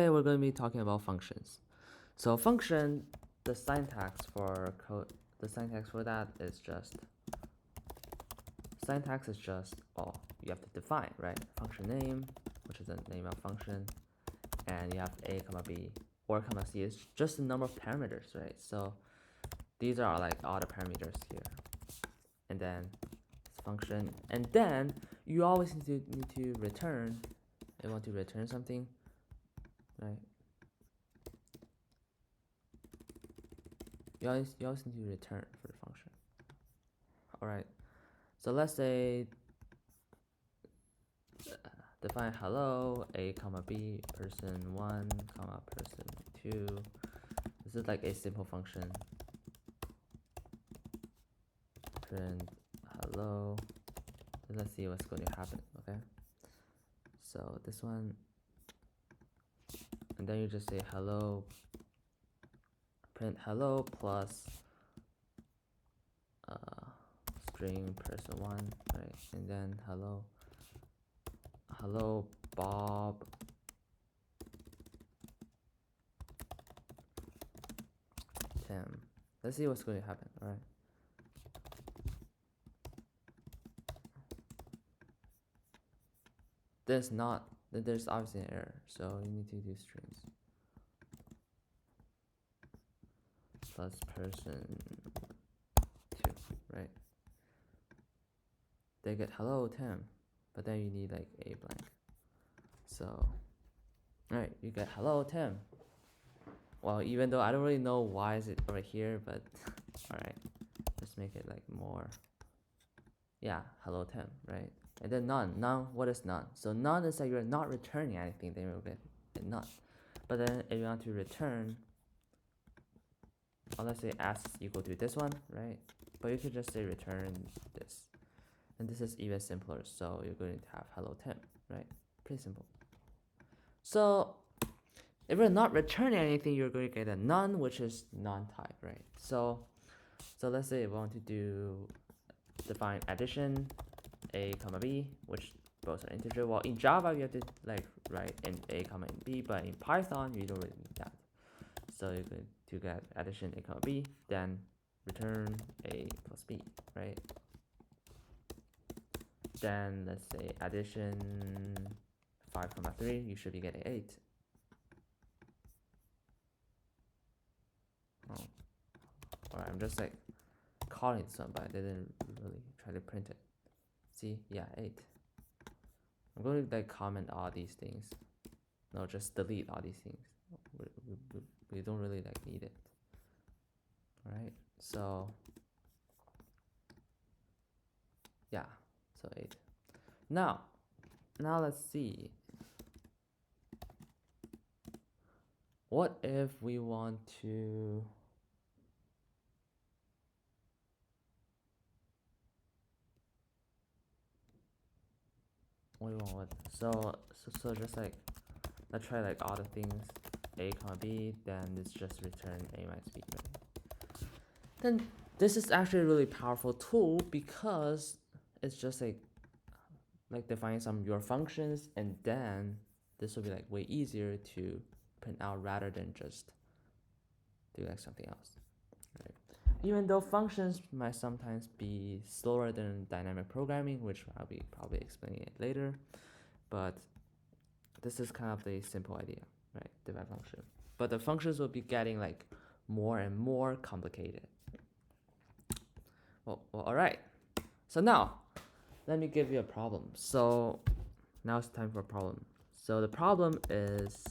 Today we're going to be talking about functions. So function, the syntax for that is just you have to define, right? Function name, which is the name of function, and you have a comma b or comma c is just the number of parameters, right? So these are like all the parameters here, and then it's function, and then you always need to return. You want to return something, right? You always need to return for the function. All right. So let's say define hello a comma b person 1 comma person 2. This is like a simple function. Print hello. Let's see what's going to happen. Okay. So this one, and then you just say hello. Print hello plus string person 1, right? And then hello Bob Tim. Let's see what's going to happen. All right. There's obviously an error, so you need to do strings plus person 2, right? They get hello Tim, but then you need like a blank. So, all right, you get hello Tim. Well, even though I don't really know why is it over here, but all right, let's make it like more. Yeah, hello Tim, right? And then none. What is none? So none is that you're not returning anything, then you'll get none. But then if you want to return, let's say s equal to this one, right? But you could just say return this. And this is even simpler, so you're going to have hello Tim, right? Pretty simple. So if you're not returning anything, you're going to get a none, which is non-type, right? So let's say we want to define addition a comma b, which both are integer. Well, in Java you have to like write in a comma and b, but in Python you don't really need that. So you're going to get addition a comma b, then return a plus b, right? Then let's say addition 5 comma 3, you should be getting 8. Oh, alright, I'm just like calling this one, but I didn't really try to print it. See, yeah, 8. I'm going to like comment all these things. No, just delete all these things. We don't really like need it. Alright, so yeah, so 8. Now let's see. What if we want to so just like let's try like all the things a comma b, then it's just return a minus b, right? Then this is actually a really powerful tool because it's just like defining some of your functions, and then this will be like way easier to print out rather than just do like something else, right? Even though functions might sometimes be slower than dynamic programming, which I'll be probably explaining it later, but this is kind of the simple idea, right? Define function, but the functions will be getting like more and more complicated. Well, all right. So now let me give you a problem. So now it's time for a problem. So the problem is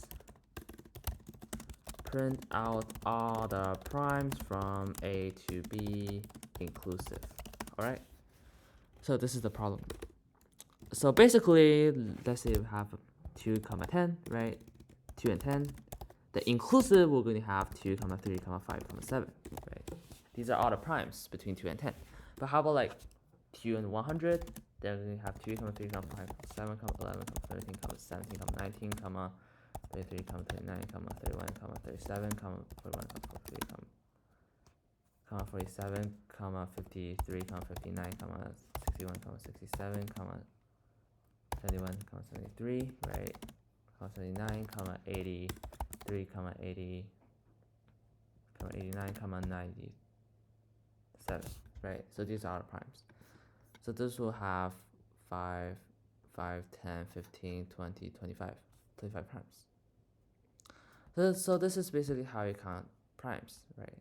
print out all the primes from A to B inclusive. All right. So this is the problem. So basically, let's say we have 2 comma 10, right? 2 and 10. The inclusive, we're going to have 2 comma 3 comma 5 comma 7, right? These are all the primes between 2 and 10. But how about like 2 and 100? They're going to have 2 comma 3 comma 5 comma 7 comma 11 comma 13 comma 17 comma 19 comma 33 comma 39 comma 31 comma 37 comma 41 comma 43 comma 47 comma 53 comma 59 comma 61 comma 67 comma 71 comma 73, right? 79, 83, 80, 89, 97, right? So these are primes. So this will have 5, 5, 10, 15, 20, 25 primes. So this is basically how you count primes, right?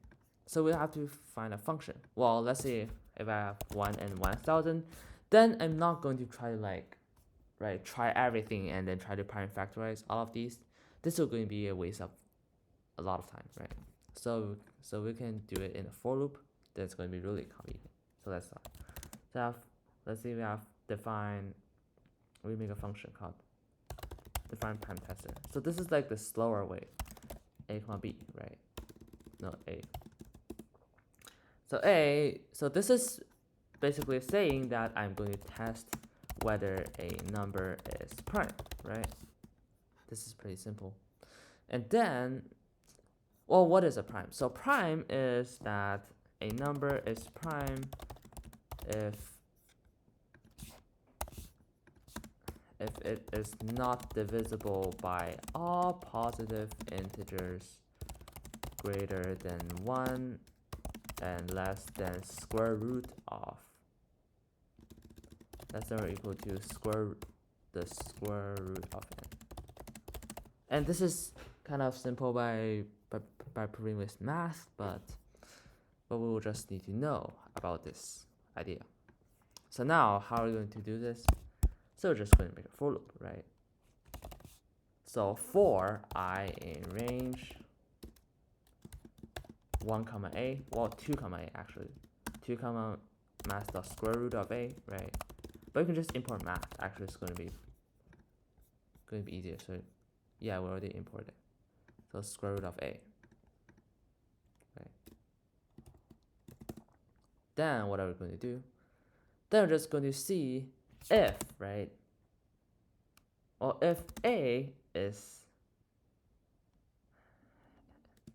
So we have to find a function. Well, let's say if I have 1 and 1000, then I'm not going to try to try everything and then try to prime factorize all of these. This is going to be a waste of a lot of time, right? So we can do it in a for loop. That's going to be really convenient. So let's start. So let's say we have we make a function called define prime tester. So this is like the slower way, a comma b, right? No, a. So this is basically saying that I'm going to test whether a number is prime, right? This is pretty simple. And then, well, what is a prime? So prime is that a number is prime if it is not divisible by all positive integers greater than 1 and less than square root of less than or equal to the square root of n. And this is kind of simple by proving with math, but we will just need to know about this idea. So now, how are we going to do this? So we're just going to make a for loop, right? So for I in range 1 comma a, well 2 comma a actually, 2 comma math dot square root of a, right? But you can just import math. Actually, it's going to be easier. So yeah, we already imported. So square root of a. Right. Then what are we going to do? Then we're just going to see if, right? Well, if a is,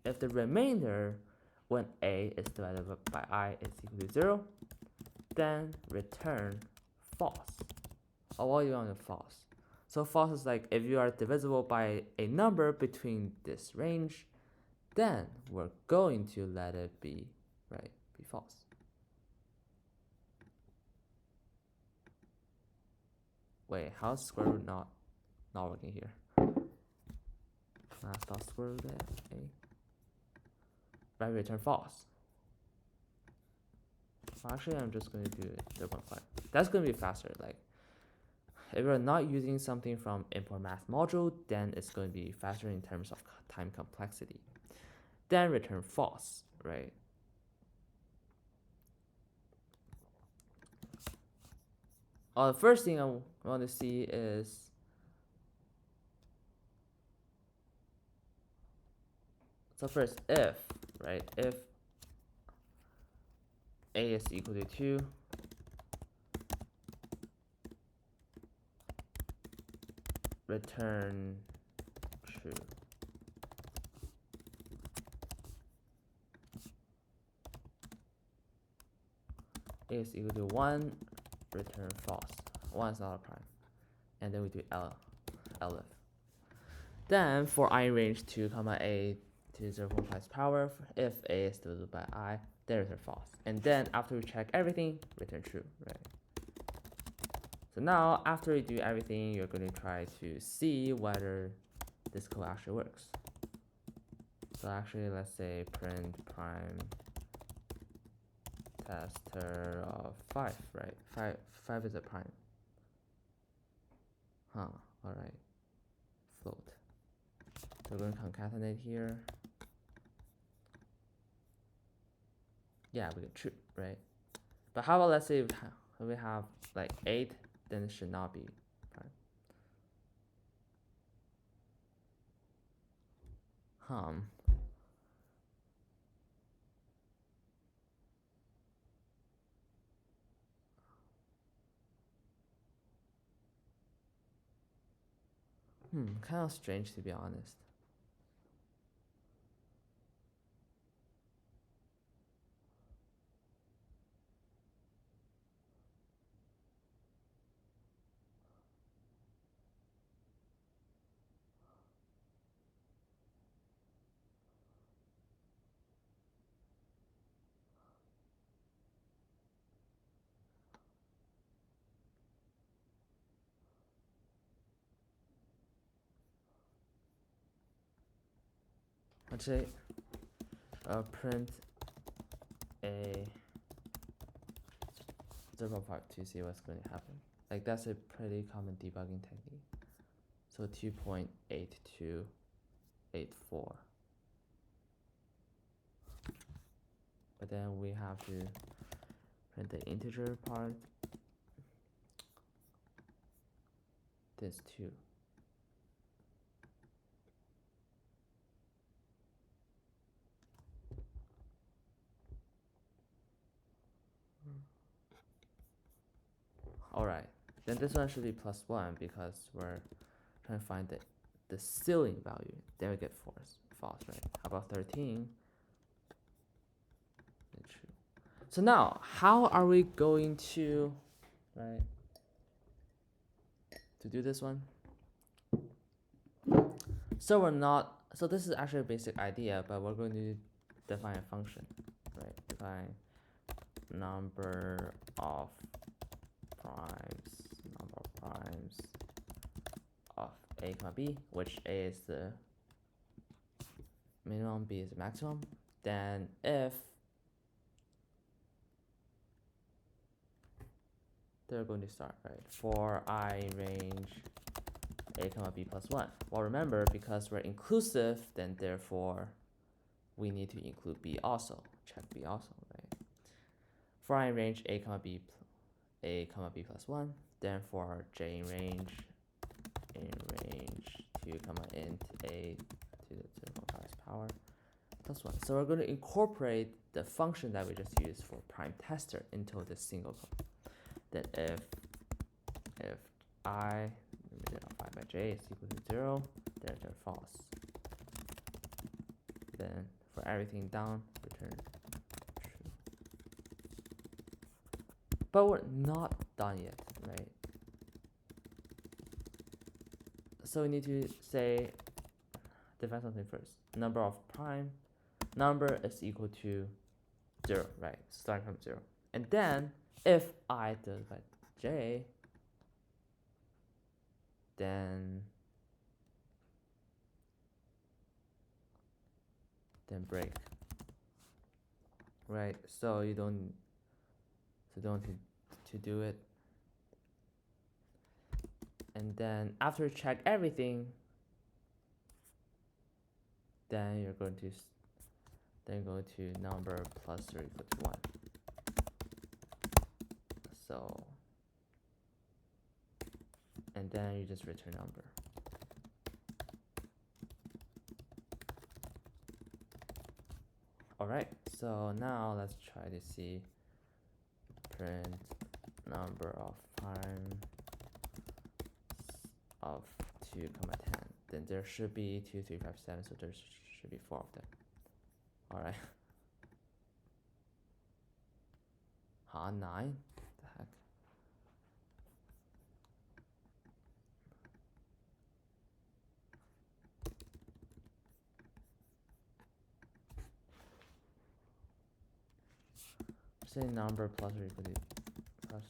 if the remainder when a is divided by I is equal to 0, then return false. Or what do you want to false? So false is like if you are divisible by a number between this range, then we're going to let it be, right, be false. Wait, how's square root not working here? Math dot square root of a. Right, return false. Well, actually, I'm just going to do 0.5. That's going to be faster. Like, if you're not using something from import math module, then it's going to be faster in terms of time complexity. Then return false, right? The first thing I want to see is so first if, right, if a is equal to 2, return true. A is equal to 1, return false. 1 is not a prime. And then we do elif. Then for I range 2 comma a to 0.5's power, if a is divided by I, then return false. And then after we check everything, return true, right? So now after we do everything, you're going to try to see whether this code actually works. So actually, let's say print prime tester of 5, right? 5 is a prime. All right. Float. So we're going to concatenate here. Yeah, we get true, right? But how about let's say we have like 8, then it should not be prime. Kind of strange to be honest. let's say print a 0.5 to see what's going to happen. Like that's a pretty common debugging technique. So 2.8284. But then we have to print the integer part. This 2. Alright, then this one should be +1 because we're trying to find the ceiling value. Then we get false, right? How about 13? True. So now, how are we going to, right, to do this one? So we're not, so this is actually a basic idea, but we're going to define a function, right? Define number of primes of a comma b, which a is the minimum, b is the maximum. Then if they're going to start, right? For I range a comma b plus 1. Well, remember, because we're inclusive, then therefore we need to include b also. Check b also, right? For I range a comma b plus 1, then for j range 2 comma int a to the 0.5 power plus 1. So we're going to incorporate the function that we just used for prime tester into this single code. Then if I divided by j is equal to 0, then return false. Then for everything down, return true. But we're not done yet, right? So we need to say, define something first. Number of prime, number is equal to 0, right? Starting from 0. And then if I divided by j, then break, right? So you don't need to do it. And then after check everything, then you're going to go to number plus or equal to 1. So, and then you just return number. Alright, so now let's try to see print number of prime of 2 comma 10. Then there should be 2, 3, 5, 7, so there should be 4 of them. Alright. Huh, 9? The heck? Say number plus or equal to plus.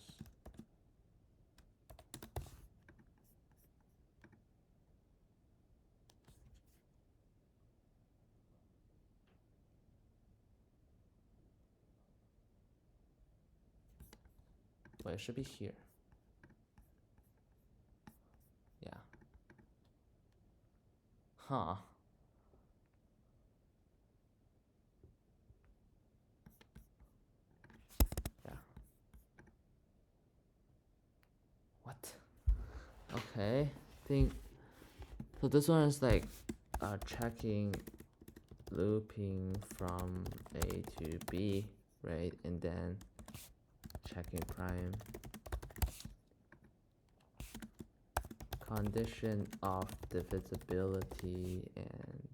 Wait, it should be here. Yeah. Huh. Yeah. What? Okay. Think. So this one is like checking, looping from A to B, right? And then checking prime. Condition of divisibility and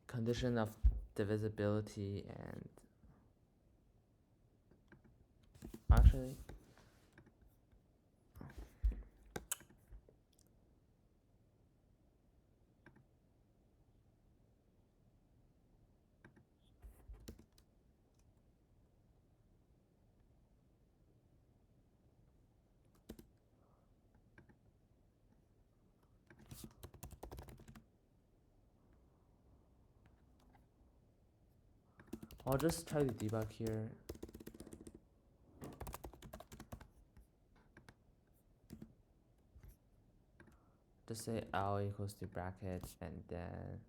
condition of divisibility and actually I'll just try to debug here. Just say L equals to bracket and then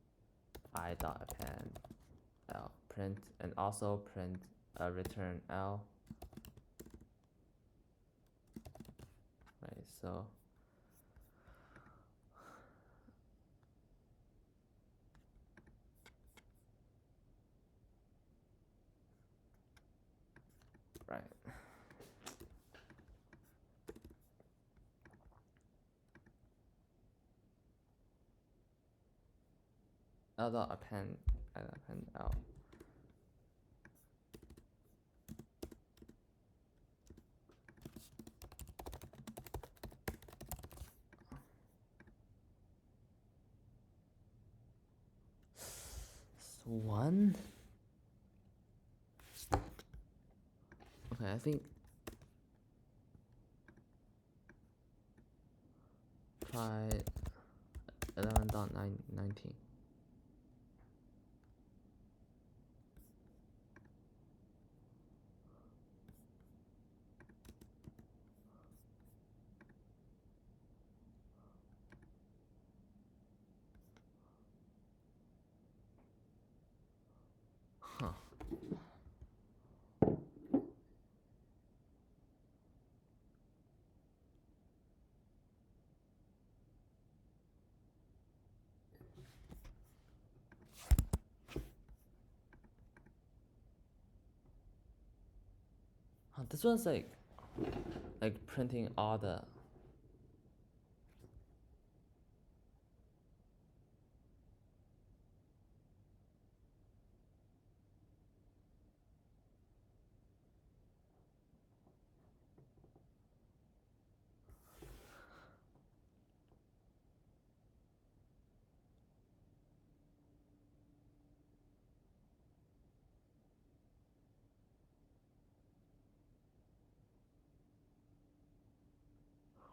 I dot append L print, and also print return L. Right, so right. L dot append L. So 1. Okay, I think try 11.19. Huh. Huh, this one's like printing all the.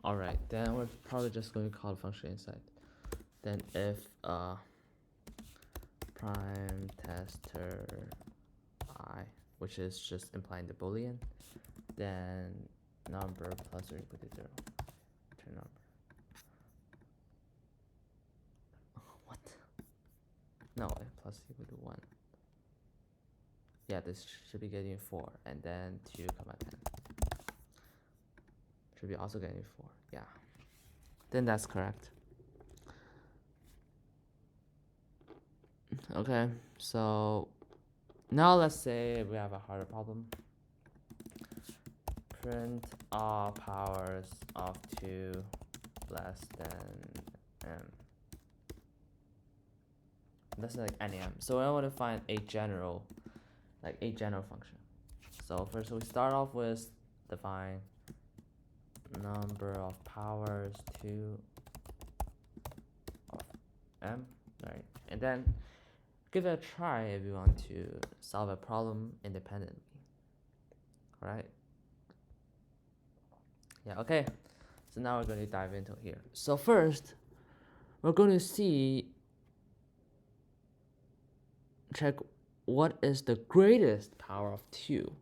Alright, then we're probably just going to call the function inside. Then if prime tester I, which is just implying the boolean, then number plus or equal to 0. Return number. What? No, plus equal to 1. Yeah, this should be getting 4, and then 2, 10. Should be also getting 4. Yeah. Then that's correct. Okay, so now let's say we have a harder problem. Print all powers of 2 less than m. That's like any m. So I want to find a general function. So first we start off with define number of powers 2 of m, right? And then give it a try if you want to solve a problem independently. Alright? Yeah, okay. So now we're going to dive into here. So first, we're going to check what is the greatest power of 2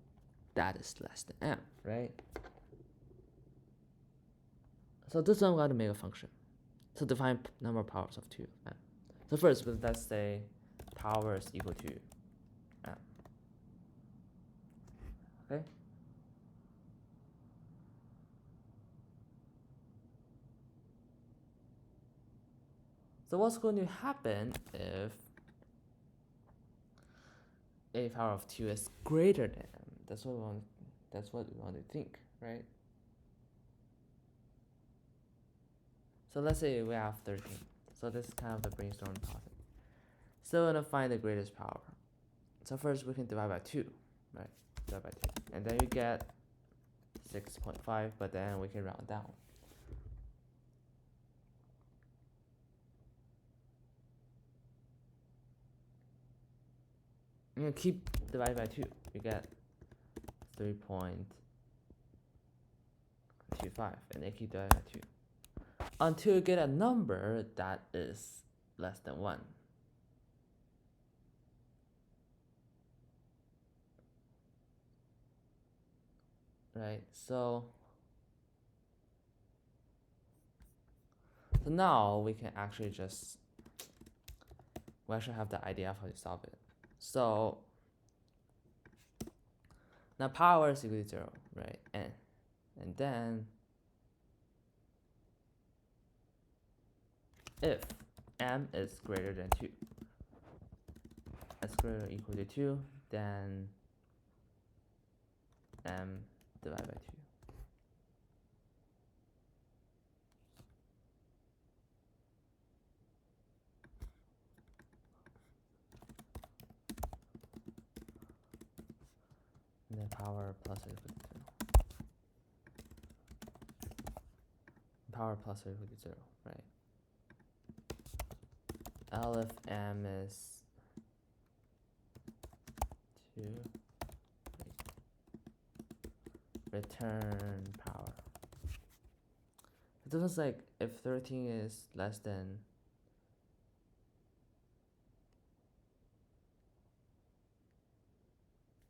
that is less than m, right? So this one, I'm going to make a function. So define number of powers of 2 of m. So first, let's say power is equal to m. Okay? So what's going to happen if a power of 2 is greater than m? That's what we want to think, right? So let's say we have 13. So this is kind of the brainstorming process. So we're gonna find the greatest power. So first we can divide by 2, right? Divide by 2. And then you get 6.5, but then we can round down. I'm gonna keep dividing by 2. You get 3.25, and then keep dividing by 2 until you get a number that is less than 1. right? So now we can actually we actually have the idea of how to solve it. So now power is equal to 0, right? And then if m is greater than 2, s greater or equal to 2, then m divided by 2. And then power plus or equal to 0. Power plus or equal to 0, right? L if m is 2, return power. It looks like if 13 is less than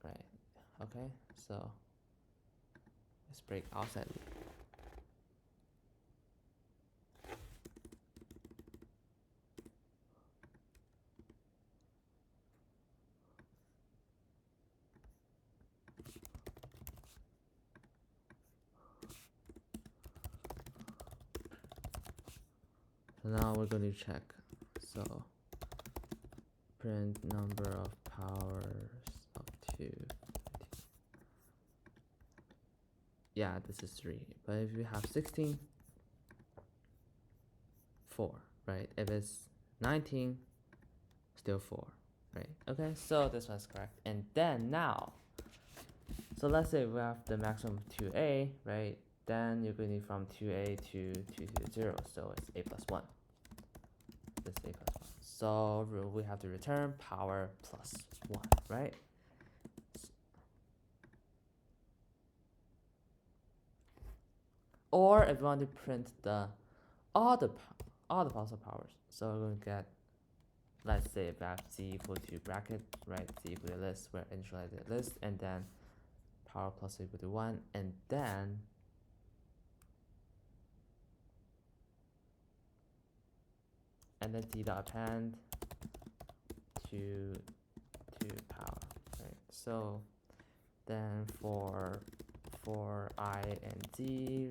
right. Okay, so let's break outside loop. So now we're going to check. So print number of powers of 2. Yeah, this is 3. But if you have 16, 4, right? If it's 19, still 4, right? Okay, so this one's correct. And then now, so let's say we have the maximum of 2a, right? Then you're going to need from 2a to 2 to the 0, so it's a plus 1. This a plus 1. So we have to return power plus 1, right? Or if you want to print all the possible powers, so we're going to get, let's say if I have z equal to bracket, right? Z equal to list, we're initializing the list, and then power plus equal to 1, and then d dot append to power, right? So then for I and z,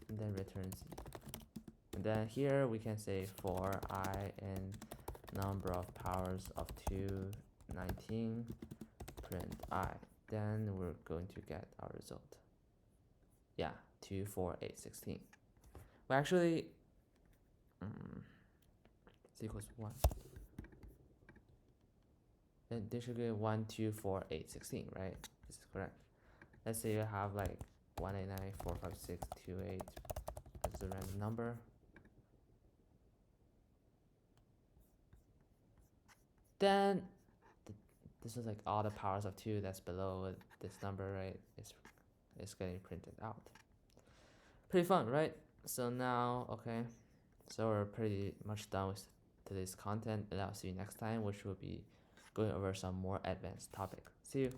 and then return z. And then here we can say for I in number of powers of 2, 19, print I. Then we're going to get our result. Yeah, 2, 4, 8, 16. Well, actually, z equals 1. Then they should get 1, 2, 4, 8, 16, right? This is correct. Let's say you have like 1, 8, 9, 4, 5, 6, 2, 8 as a random number. Then this is like all the powers of 2 that's below this number, right? It's getting printed out. Pretty fun, right? So now, okay, so we're pretty much done with today's content, and I'll see you next time, which will be going over some more advanced topic. See you.